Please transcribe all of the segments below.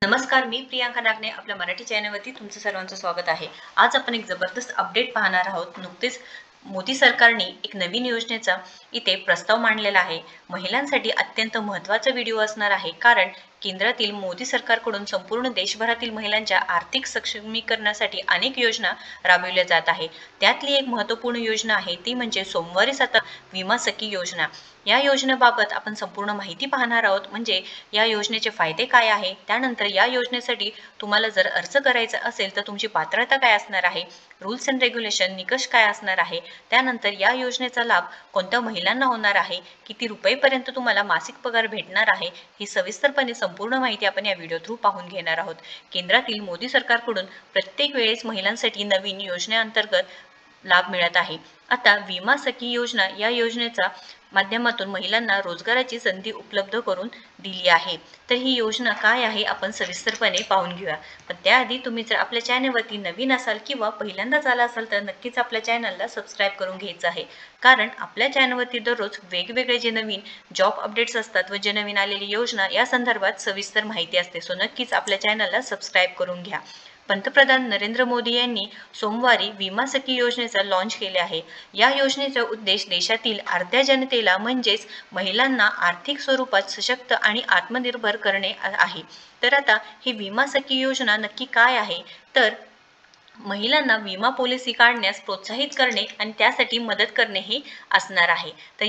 नमस्कार, मी प्रियांका नागने आपल्या मराठी चॅनलवरती तुमचं सर्वांचं स्वागत आहे। आज आपण एक जबरदस्त अपडेट पाहणार आहोत। नुकतेच मोदी सरकारने एक नवीन योजनेचा इथे प्रस्ताव मांडलेला आहे। महिलांसाठी अत्यंत महत्त्वाचा व्हिडिओ असणार आहे, कारण केंद्रातील मोदी सरकारकडून संपूर्ण देशभरातील महिलांच्या आर्थिक सक्षमीकरणासाठी अनेक योजना राबविल्या जात आहे। त्यातली एक महत्त्वपूर्ण योजना आहे ती म्हणजे सोमवारी 7 विमा सखी योजना। या योजनेबाबत आपण संपूर्ण माहिती पाहणार आहोत, म्हणजे या योजनेचे फायदे काय आहे, त्यानंतर या योजनेसाठी तुम्हाला जर अर्ज करायचा असेल तर तुमची पात्रता काय असणार आहे, रूल्स अँड रेग्युलेशन निकष काय असणार आहे, त्यानंतर या योजनेचा लाभ कोणत्या महिलांना होणार आहे, किती रुपयेपर्यंत तुम्हाला मासिक पगार भेटणार आहे, ही सविस्तरपणे संपूर्ण माहिती आपण या व्हिडिओ थ्रू पाहून घेणार आहोत। केंद्रातील मोदी सरकारकडून प्रत्येक वेळेस महिलांसाठी नवीन योजनेअंतर्गत लाभ मिळत आहे। आता विमा सखी योजना या योजनेचा माध्यमातून महिलांना रोजगाराची संधी उपलब्ध करून दिली आहे। तर ही योजना काय आहे आपण सविस्तरपणे पाहून घेऊया। पण त्याआधी तुम्ही जर आपल्या चॅनलवरती नवीन असाल किंवा पहिल्यांदाच आला असाल तर नक्कीच आपल्या चॅनलला सबस्क्राईब करून घ्यायचं आहे, कारण आपल्या चॅनलवरती दररोज वेगवेगळे जे नवीन जॉब अपडेट्स असतात व जे नवीन आलेली योजना या संदर्भात सविस्तर माहिती असते। सो नक्कीच आपल्या चॅनलला सबस्क्राईब करून घ्या। पंतप्रधान नरेंद्र मोदी यांनी सोमवारी विमा सखी योजनेचा लॉन्च केले आहे। या योजनेचा उद्देश देशातील अर्ध्या जनतेला म्हणजेच महिलांना आर्थिक स्वरूपात सशक्त आणि आत्मनिर्भर करणे आहे। तर आता ही विमा सखी योजना नक्की काय आहे, तर महिलांना विमा पॉलिसी काढण्यास प्रोत्साहित करणे आणि त्यासाठी मदत करणे हे असणार आहे। तर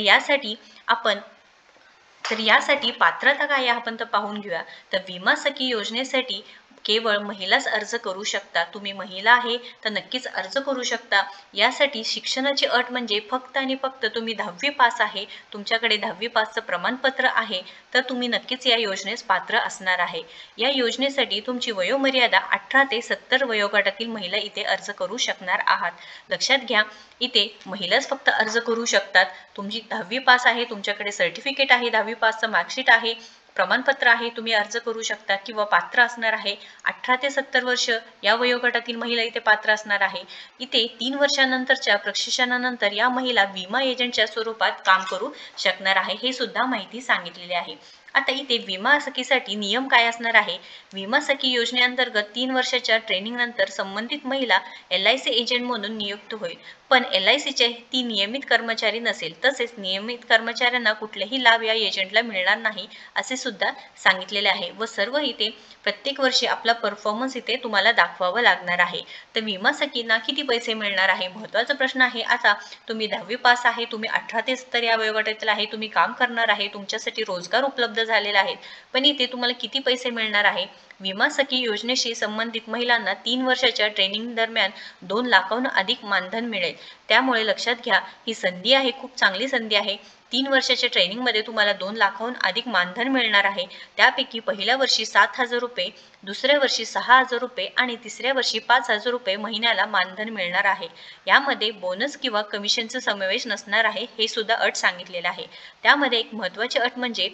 यासाठी पात्रता काय आहे आपण तर पाहून घेऊया। तर विमा सखी योजनेसाठी केवळ महिलाच अर्ज करू शकता। तुम्ही महिला आहे तर नक्कीच अर्ज करू शकता। यासाठी शिक्षणाची अट म्हणजे फक्त आणि फक्त तुम्ही 10वी पास आहे, तुमच्याकडे 10वी पासचं प्रमाणपत्र आहे तर तुम्ही नक्कीच या योजनेस पात्र असणार आहे। या योजनेसाठी तुमची वयोमर्यादा 18 ते 70 वयोगटातील महिला इथे अर्ज करू शकणार आहात। लक्षात घ्या, इथे महिलाच फक्त अर्ज करू शकतात। तुमची 10वी पास आहे, तुमच्याकडे सर्टिफिकेट आहे, 10वी पासचं मार्कशीट आहे, प्रमाणपत्र आहे, तुम्ही अर्ज करू शकता किंवा पात्र असणार आहे। 18 ते 70 वर्ष या वयोगटातील महिला इथे पात्र असणार आहे। इथे 3 वर्षानंतरच्या प्रशिक्षणानंतर या महिला विमा एजंटच्या स्वरूपात काम करू शकणार आहे, हे सुद्धा माहिती सांगितलेली आहे। आता इथे विमा सखीसाठी नियम काय असणार आहे। विमा सखी योजनेअंतर्गत 3 वर्षाच्या ट्रेनिंग नंतर संबंधित महिला LIC एजंट म्हणून नियुक्त होईल, पण LICचे ती नियमित कर्मचारी नसेल। तसेच नियमित कर्मचाऱ्यांना कुठलेही लाभ या एजंटला मिळणार नाही असे सुद्धा सांगितलेले आहे। व सर्व इथे प्रत्येक वर्षी आपला परफॉर्मन्स इथे तुम्हाला दाखवावा लागणार आहे। तर विमा सखींना किती पैसे मिळणार आहे, महत्त्वाचा प्रश्न आहे। आता तुम्ही 10वी पास आहे, तुम्ही 18 ते 70 या वयोगटातील आहे, तुम्ही काम करणार आहे, तुमच्यासाठी रोजगार उपलब्ध झालेला आहे, पण इथे तुम्हाला किती पैसे मिळणार आहे। विमा सखी योजनेशी संबंधित महिलांना 3 वर्षाच्या ट्रेनिंग दरम्यान 2 लाखाहून अधिक मानधन मिळेल। त्यामुळे लक्षात घ्या, ही संधी आहे, खूप चांगली संधी आहे। 3 वर्षाच्या ट्रेनिंगमध्ये तुम्हाला 2 लाखाहून अधिक मानधन मिळणार आहे। त्यापैकी पहिल्या वर्षी 7,000 रुपये, दुसऱ्या वर्षी 6,000 रुपये आणि तिसऱ्या वर्षी 5,000 रुपये महिन्याला मानधन मिळणार आहे। यामध्ये बोनस किंवा कमिशनचा समावेश नसणार आहे, हे सुद्धा अट सांगितलेलं आहे। त्यामध्ये एक महत्त्वाची अट म्हणजे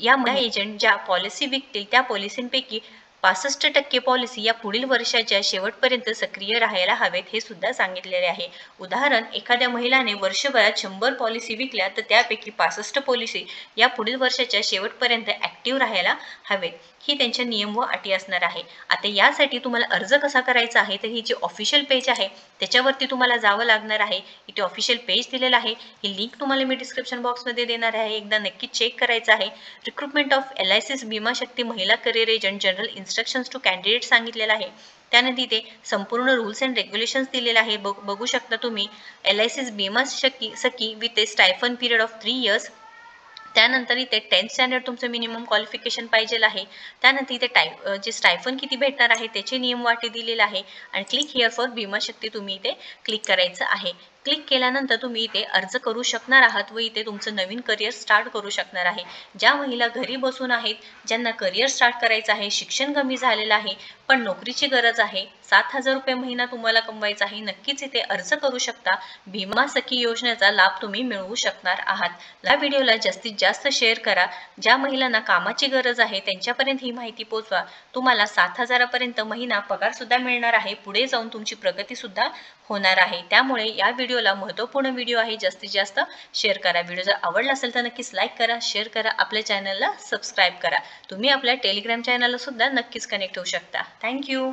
या एजंट ज्या पॉलिसी विकतील त्या पॉलिसींपैकी 65% पॉलिसी या पुढील वर्षाच्या शेवटपर्यंत सक्रिय राहायला हवेत, हे सुद्धा सांगितलेले आहे। उदाहरण, एखाद्या महिलाने वर्षभरात 100 पॉलिसी विकल्या तर त्यापैकी 65 पॉलिसी या पुढील वर्षाच्या शेवटपर्यंत ॲक्टिव्ह राहायला हवेत, ही त्यांचे नियम व अटी असणार आहे। आता यासाठी तुम्हाला अर्ज कसा करायचा आहे, तर ही जी ऑफिशियल पेज आहे त्याच्यावरती तुम्हाला जावं लागणार आहे। इथे ऑफिशियल पेज दिलेलं आहे, ही लिंक तुम्हाला मी डिस्क्रिप्शन बॉक्समध्ये देणार आहे, एकदा नक्की चेक करायचं आहे। रिक्रुटमेंट ऑफ LIC विमा शक्ती महिला career agent general instructions to candidate सांगितलेलं आहे। त्यानंतर इथे संपूर्ण रूल्स अँड रेग्युलेशन्स दिलेले आहे, बघू शकता तुम्ही। LIC Bima Sakhi with a stipend period of 3 years. त्यानंतर इथे 10th स्टँडर्ड तुमचं मिनिमम क्वालिफिकेशन पाहिजे आहे। त्यानंतर इथे जे स्टायफन किती भेटणार आहे त्याचे नियम वाटी दिलेले आहे आणि क्लिक हिअर फॉर विमा शक्ती तुम्ही इथे क्लिक करायचं आहे। क्लिक केल्यानंतर तुम्ही इथे अर्ज करू शकणार आहात व इथे तुमचं नवीन करिअर स्टार्ट करू शकणार आहे। ज्या महिला घरी बसून आहेत, ज्यांना करिअर स्टार्ट करायचं आहे, शिक्षण कमी झालेलं आहे पण नोकरीची गरज आहे, 7,000 रुपये महिना तुम्हाला कमवायचा आहे, नक्कीच इथे अर्ज करू शकता। विमा सखी योजनेचा लाभ तुम्ही मिळवू शकणार आहात। या व्हिडिओला जास्तीत जास्त शेअर करा, ज्या महिलांना कामाची गरज आहे त्यांच्यापर्यंत ही माहिती पोहोचवा। तुम्हाला 7,000 पर्यंत महिना पगार सुद्धा मिळणार आहे, पुढे जाऊन तुमची प्रगती सुद्धा होणार आहे। त्यामुळे या व्हिडिओ व्हिडिओला महत्त्वपूर्ण व्हिडिओ आहे, जास्तीत जास्त शेअर करा. व्हिडिओ जर आवडला असेल तर नक्कीच लाईक करा, शेअर करा, आपल्या चॅनलला सबस्क्राईब करा. तुम्ही आपल्या टेलिग्राम चॅनलला सुद्धा नक्कीच कनेक्ट होऊ शकता. थँक्यू.